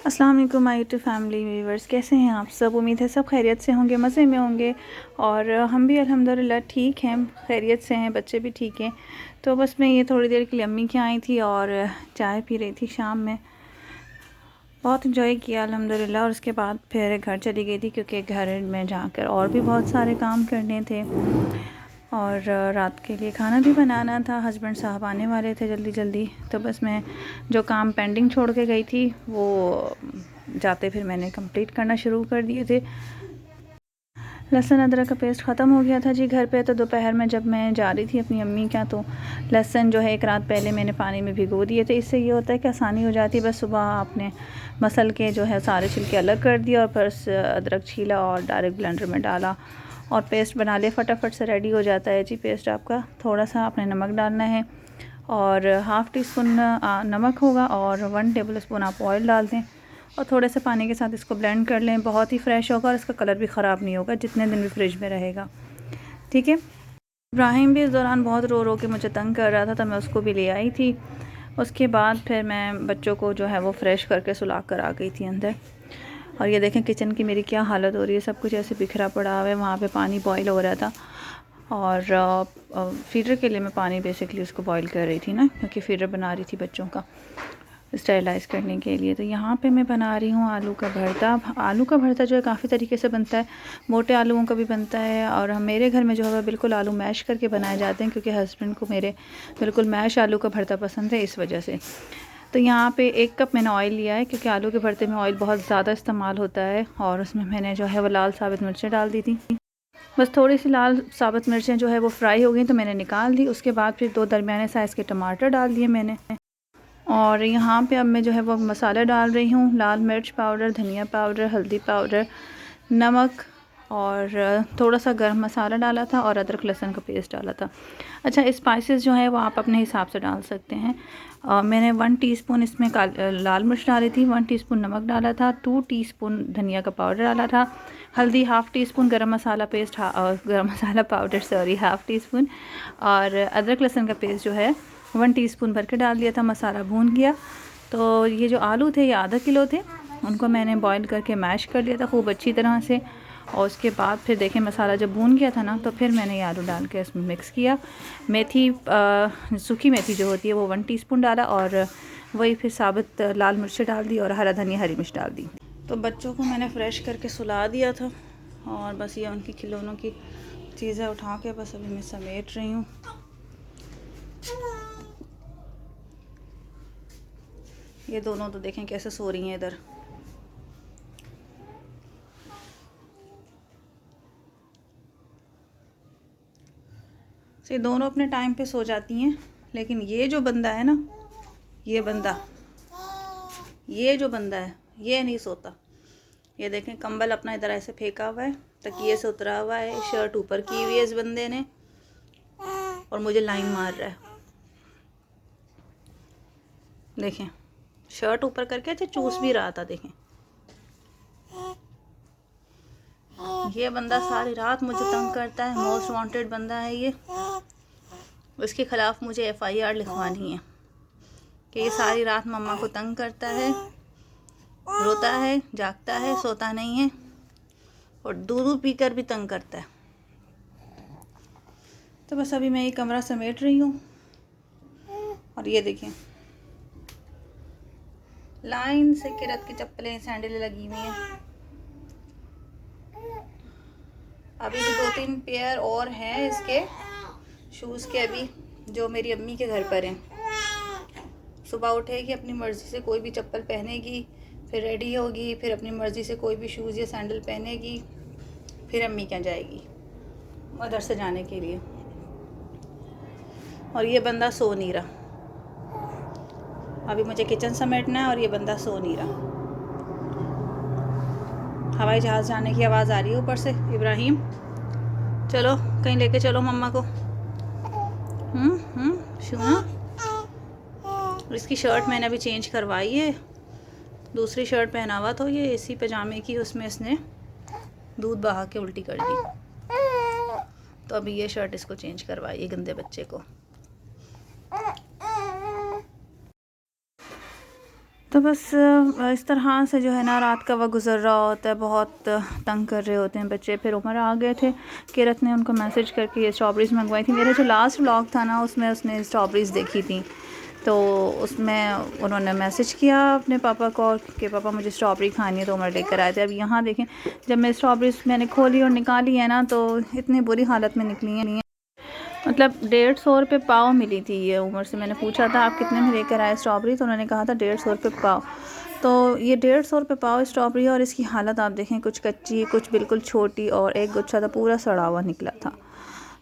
अस्सलाम वालेकुम my YouTube family viewers, कैसे हैं आप सब। उम्मीद है सब खैरियत से होंगे, मज़े में होंगे। और हम भी अल्हम्दुलिल्लाह ठीक हैं, खैरियत से हैं, बच्चे भी ठीक हैं। तो बस मैं ये थोड़ी देर के लिए अम्मी के आई थी और चाय पी रही थी शाम में। बहुत इंजॉय किया अल्हम्दुलिल्लाह। और उसके बाद फिर घर चली गई थी क्योंकि घर में जाकर और भी बहुत सारे काम करने थे और रात के लिए खाना भी बनाना था। हस्बैंड साहब आने वाले थे जल्दी जल्दी, तो बस मैं जो काम पेंडिंग छोड़ के गई थी वो जाते फिर मैंने कंप्लीट करना शुरू कर दिए थे। लहसुन अदरक का पेस्ट ख़त्म हो गया था जी घर पे। तो दोपहर में जब मैं जा रही थी अपनी अम्मी क्या, तो लहसुन जो है एक रात पहले मैंने पानी में भिगो दिए थे। इससे ये होता है कि आसानी हो जाती है। बस सुबह आपने मसल के जो है सारे छिलके अलग कर दिया और फिर अदरक छीला और डायरेक्ट ब्लेंडर में डाला और पेस्ट बना लिया। फटाफट से रेडी हो जाता है जी पेस्ट आपका। थोड़ा सा आपने नमक डालना है और हाफ़ टी स्पून नमक होगा और 1 टेबल स्पून आप ऑयल डाल दें और थोड़े से पानी के साथ इसको ब्लेंड कर लें। बहुत ही फ्रेश होगा और इसका कलर भी ख़राब नहीं होगा, जितने दिन भी फ्रिज में रहेगा। ठीक है। इब्राहिम भी इस दौरान बहुत रो रो के मुझे तंग कर रहा था, तो मैं उसको भी ले आई थी। उसके बाद फिर मैं बच्चों को जो है वो फ्रेश करके सुला कर आ गई थी अंदर। और ये देखें किचन की मेरी क्या हालत हो रही है, सब कुछ ऐसे बिखरा पड़ा हुआ है। वहाँ पे पानी बॉईल हो रहा था और फीडर के लिए मैं पानी बेसिकली उसको बॉईल कर रही थी ना, क्योंकि फीडर बना रही थी बच्चों का स्टेरलाइज़ करने के लिए। तो यहाँ पे मैं बना रही हूँ आलू का भरता। आलू का भरता जो है काफ़ी तरीके से बनता है, मोटे आलूओं का भी बनता है और मेरे घर में जो है बिल्कुल आलू मैश करके बनाए जाते हैं, क्योंकि हस्बैंड को मेरे बिल्कुल मैश आलू का भरता पसंद है, इस वजह से। तो यहाँ पे 1 कप मैंने ऑयल लिया है, क्योंकि आलू के भरते में ऑयल बहुत ज़्यादा इस्तेमाल होता है। और उसमें मैंने जो है वो लाल साबित मिर्चें डाल दी थी। बस थोड़ी सी लाल साबित मिर्चें जो है वो फ्राई हो गई तो मैंने निकाल दी। उसके बाद फिर 2 दरमियाने साइज़ के टमाटर डाल दिए मैंने। और यहाँ पे अब मैं जो है वो मसाला डाल रही हूँ। लाल मिर्च पाउडर, धनिया पाउडर, हल्दी पाउडर, नमक और थोड़ा सा गरम मसाला डाला था और अदरक लहसुन का पेस्ट डाला था। अच्छा, स्पाइसेस जो है वो आप अपने हिसाब से डाल सकते हैं। मैंने 1 टीस्पून इसमें लाल मिर्च डाली थी, 1 टीस्पून नमक डाला था, 2 टीस्पून धनिया का पाउडर डाला था, हल्दी हाफ़ टी स्पून, गरम masala paste garam masala powder sorry half teaspoon, और अदरक लहसुन का पेस्ट जो है 1 टीस्पून भर के डाल दिया था। मसाला भून गया तो ये जो आलू थे ये आधा किलो थे, उनको मैंने बॉईल करके मैश कर लिया था खूब अच्छी तरह से। और उसके बाद फिर देखें मसाला जब भून गया था ना, तो फिर मैंने ये आलू डाल के इसमें मिक्स किया। मेथी सूखी मेथी जो होती है वो 1 टीस्पून डाला और वही फिर साबित लाल मिर्च डाल दी और हरा धनिया हरी मिर्च डाल दी। तो बच्चों को मैंने फ़्रेश करके सुला दिया था और बस ये उनकी खिलौनों की चीज़ें उठा के बस अभी मैं समेट रही हूँ। ये दोनों तो देखें कैसे सो रही हैं इधर। ये दोनों अपने टाइम पे सो जाती हैं, लेकिन ये जो बंदा है ना, ये जो बंदा है ये नहीं सोता। ये देखें कंबल अपना इधर ऐसे फेंका हुआ है, तकिए से उतरा हुआ है, शर्ट ऊपर की हुई है इस बंदे ने और मुझे लाइन मार रहा है। देखें शर्ट ऊपर करके अच्छा चूस भी रहा था। देखें ये बंदा सारी रात मुझे तंग करता है, मोस्ट वांटेड बंदा है ये। उसके ख़िलाफ़ मुझे FIR लिखवानी है कि ये सारी रात मम्मा को तंग करता है, रोता है, जागता है, सोता नहीं है और दूध पीकर भी तंग करता है। तो बस अभी मैं ये कमरा समेट रही हूँ और ये देखिए लाइन से किरत की चप्पलें सैंडल लगी हुई हैं। अभी भी 2-3 पेयर और हैं इसके शूज़ के, अभी जो मेरी अम्मी के घर पर हैं। सुबह उठेगी अपनी मर्ज़ी से कोई भी चप्पल पहनेगी, फिर रेडी होगी, फिर अपनी मर्ज़ी से कोई भी शूज़ या सैंडल पहनेगी, फिर अम्मी क्या जाएगी मदरसे जाने के लिए। और ये बंदा सो नहीं रहा। अभी मुझे किचन समेटना है और ये बंदा सो नहीं रहा। हवाई जहाज़ जाने की आवाज़ आ रही है ऊपर से। इब्राहिम चलो कहीं लेके चलो मम्मा को। सुना, इसकी शर्ट मैंने अभी चेंज करवाई है, दूसरी शर्ट पहना हुआ तो ये एसी पजामे की, उसमें इसने दूध बहा के उल्टी कर दी। तो अभी ये शर्ट इसको चेंज करवाई है गंदे बच्चे को। तो तो बस इस तरह से जो है ना रात का वक्त गुजर रहा होता है, बहुत तंग कर रहे होते हैं बच्चे। फिर उमर आ गए थे, किरत ने उनको मैसेज करके ये स्ट्रॉबेरीज़ मंगवाई थी। मेरा जो लास्ट व्लॉग था ना उसमें उसने स्ट्रॉबेरीज़ देखी थी, तो उसमें उन्होंने मैसेज किया अपने पापा को कि पापा मुझे स्ट्रॉबेरी खानी है, तो उमर लेकर आए थे। अब यहाँ देखें, जब मैं स्ट्रॉबेरीज़ मैंने खोली और निकाली है ना तो इतनी बुरी हालत में निकली है। मतलब 150 रुपये पाव मिली थी ये। उमर से मैंने पूछा था आप कितने में लेकर आए स्ट्रॉबेरी, तो उन्होंने कहा था 150 रुपये पाव। तो ये 150 रुपये पाव स्ट्रॉबेरी है और इसकी हालत आप देखें, कुछ कच्ची, कुछ बिल्कुल छोटी, और एक गुच्छा था पूरा सड़ा हुआ निकला था।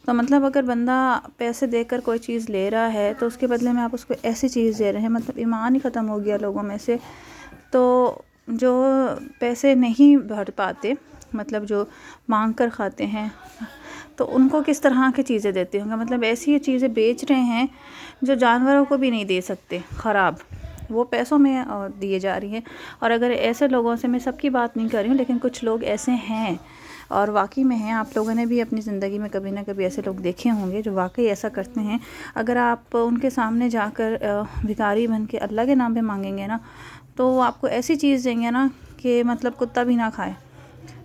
तो मतलब अगर बंदा पैसे देकर कोई चीज़ ले रहा है तो उसके बदले में आप उसको ऐसी चीज़ दे रहे हैं, मतलब ईमान ही ख़त्म हो गया लोगों में से। तो जो पैसे नहीं भर पाते, मतलब जो मांग कर खाते हैं, तो उनको किस तरह की चीज़ें देते होंगे। मतलब ऐसी चीज़ें बेच रहे हैं जो जानवरों को भी नहीं दे सकते, ख़राब, वो पैसों में दिए जा रही हैं। और अगर ऐसे लोगों से, मैं सबकी बात नहीं कर रही हूँ, लेकिन कुछ लोग ऐसे हैं और वाकई में हैं। आप लोगों ने भी अपनी ज़िंदगी में कभी ना कभी ऐसे लोग देखे होंगे जो वाकई ऐसा करते हैं। अगर आप उनके सामने जाकर भिखारी बन के अल्लाह के नाम पे मांगेंगे ना, तो वो आपको ऐसी चीज़ देंगे ना कि मतलब कुत्ता भी ना खाए,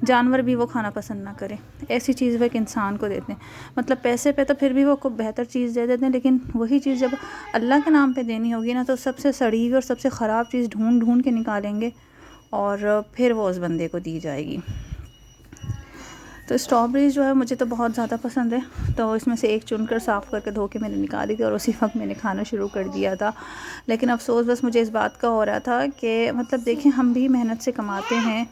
जानवर भी वो खाना पसंद ना करे। ऐसी चीज़ वो एक इंसान को देते हैं। मतलब पैसे पे तो फिर भी वो को बेहतर चीज़ दे देते हैं, लेकिन वही चीज़ जब अल्लाह के नाम पे देनी होगी ना, तो सबसे सड़ी हुई और सबसे ख़राब चीज़ ढूंढ ढूंढ के निकालेंगे और फिर वो उस बंदे को दी जाएगी। तो स्ट्रॉबेरीज़ जो है मुझे तो बहुत ज़्यादा पसंद है, तो इसमें से एक चुनकर साफ़ करके धो के मैंने निकाली थी और उसी वक्त मैंने खाना शुरू कर दिया था। लेकिन अफसोस बस मुझे इस बात का हो रहा था कि मतलब देखें, हम भी मेहनत से कमाते हैं।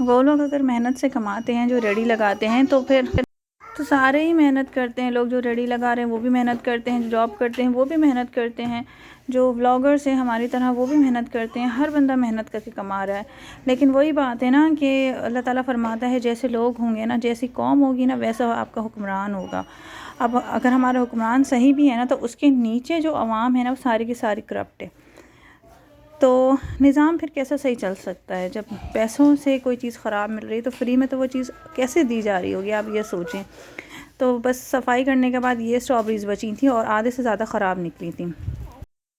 वो लोग अगर मेहनत से कमाते हैं जो रेडी लगाते हैं, तो फिर तो सारे ही मेहनत करते हैं। लोग जो रेडी लगा रहे हैं वो भी मेहनत करते हैं, जो जॉब करते हैं वो भी मेहनत करते हैं, जो व्लॉगर्स हैं हमारी तरह वो भी मेहनत करते हैं। हर बंदा मेहनत करके कमा रहा है। लेकिन वही बात है ना कि अल्लाह ताला फरमाता है जैसे लोग होंगे ना, जैसी कौम होगी ना, वैसा आपका हुक्मरान होगा। अब अगर हमारा हुक्मरान सही भी है ना, तो उसके नीचे जो अवाम है ना, वो सारी की सारी करप्ट है। तो निज़ाम फिर कैसे सही चल सकता है? जब पैसों से कोई चीज़ ख़राब मिल रही है तो फ्री में तो वो चीज़ कैसे दी जा रही होगी, आप ये सोचें। तो बस सफाई करने के बाद ये स्ट्रॉबेरीज़ बची थी और आधे से ज़्यादा ख़राब निकली थी।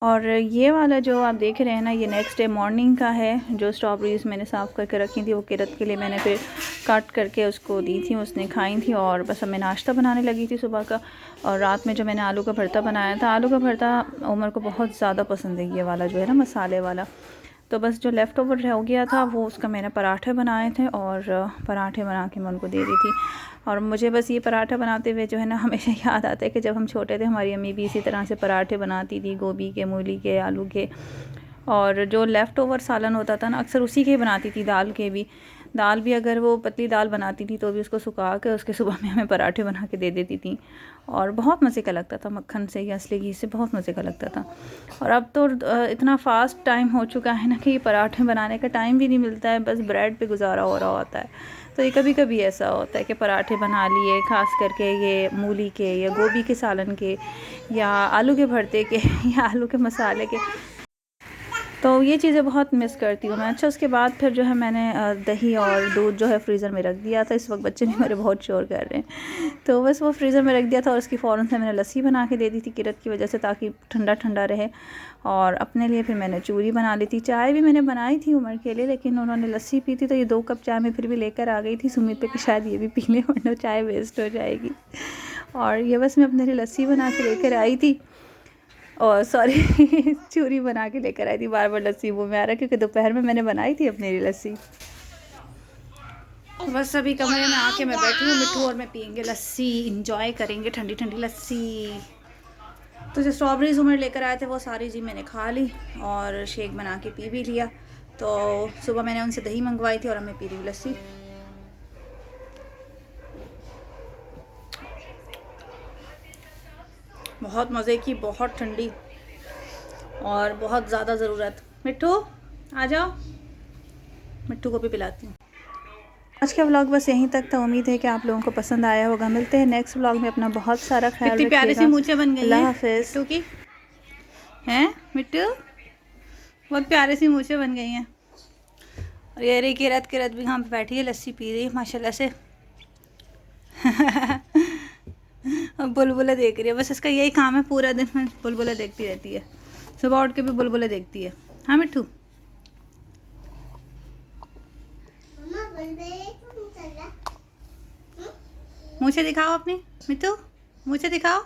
और ये वाला जो आप देख रहे हैं ना, ये नेक्स्ट डे मॉर्निंग का है। जो स्ट्रॉबेरीज़ मैंने साफ़ करके रखी थी वो किरत के लिए मैंने फिर काट करके उसको दी थी, उसने खाई थी। और बस अब मैं नाश्ता बनाने लगी थी सुबह का। और रात में जो मैंने आलू का भरता बनाया था, आलू का भरता उमर को बहुत ज़्यादा पसंद है, ये वाला जो है ना मसाले वाला। तो बस जो लेफ़्ट ओवर हो गया था वो उसका मैंने पराठे बनाए थे और पराठे बना के मैं उनको दे दी थी। और मुझे बस ये पराठा बनाते हुए जो है ना हमेशा याद आता है कि जब हम छोटे थे हमारी अम्मी भी इसी तरह से पराठे बनाती थी, गोभी के, मूली के, आलू के। और जो लेफ़्ट ओवर सालन होता था ना, अक्सर उसी के बनाती थी। दाल भी अगर वो पतली दाल बनाती थी तो भी उसको सुखा के उसके सुबह में हमें पराठे बना के दे देती थी। और बहुत मज़े का लगता था, मक्खन से या असली घी से बहुत मज़े का लगता था। और अब तो इतना फ़ास्ट टाइम हो चुका है ना कि पराठे बनाने का टाइम भी नहीं मिलता है, बस ब्रेड पे गुजारा हो रहा होता है। तो ये कभी कभी ऐसा होता है कि पराठे बना लिए, ख़ास करके ये मूली के या गोभी के सालन के या आलू के भरते के या आलू के मसाले के। तो ये चीज़ें बहुत मिस करती हूँ मैं। अच्छा, उसके बाद फिर जो है मैंने दही और दूध जो है फ्रीज़र में रख दिया था। इस वक्त बच्चे भी मेरे बहुत शोर कर रहे हैं, तो बस वो फ्रीज़र में रख दिया था। और उसकी फ़ौरन से मैंने लस्सी बना के दे दी थी किरत की वजह से, ताकि ठंडा ठंडा रहे। और अपने लिए फिर मैंने चूरी बना ली थी। चाय भी मैंने बनाई थी उमर के लिए, लेकिन उन्होंने लस्सी पी थी, तो ये 2 कप चाय मैं फिर भी लेकर आ गई थी उम्मीद पे कि शायद ये भी पी लें, वरना चाय वेस्ट हो जाएगी। और ये बस मैं अपने लिए लस्सी बना के लेकर आई थी, और सॉरी चूरी बना के लेकर आई थी। बार बार लस्सी मुँह में आ रहा है क्योंकि दोपहर में मैंने बनाई थी अपने लिए लस्सी। तो बस अभी कमरे में आके मैं बैठी हूँ, मिट्टू और मैं पियेंगे लस्सी, इंजॉय करेंगे ठंडी ठंडी लस्सी। तो जो स्ट्रॉबेरीज उमर लेकर आए थे वो सारी जी मैंने खा ली और शेक बना के पी भी लिया। तो सुबह मैंने उनसे दही मंगवाई थी और हमें पी रही लस्सी। बहुत मज़े की, बहुत ठंडी और बहुत ज़्यादा ज़रूरत। मिट्टू आ जाओ, मिट्टू को भी पिलाती हूँ। आज का व्लॉग बस यहीं तक था। उम्मीद है कि आप लोगों को पसंद आया होगा। मिलते हैं नेक्स्ट व्लॉग में। अपना बहुत सारा ख्याल रखिएगा। प्यारी सी मूंछें बन गई हैं अल्लाह हाफ़िज़। मिट्टू की हैं, मिट्टू बहुत प्यारी सी मूंछें बन गई हैं। और ये रही किरत भी यहाँ पे बैठी है, लस्सी पी रही है माशाल्लाह से। बुलबुला देख रही है, बस इसका यही काम है, पूरा दिन बुलबुला देखती रहती है। सुबह उठ के भी बुलबुला देखती है। हाँ मिट्टू। मुँह से दिखाओ अपनी मिट्टू, मुँह से दिखाओ।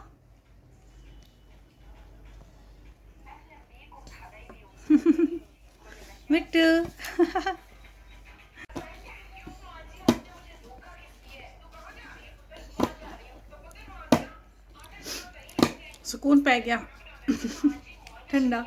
मिट्टू सुकून पै गया ठंडा।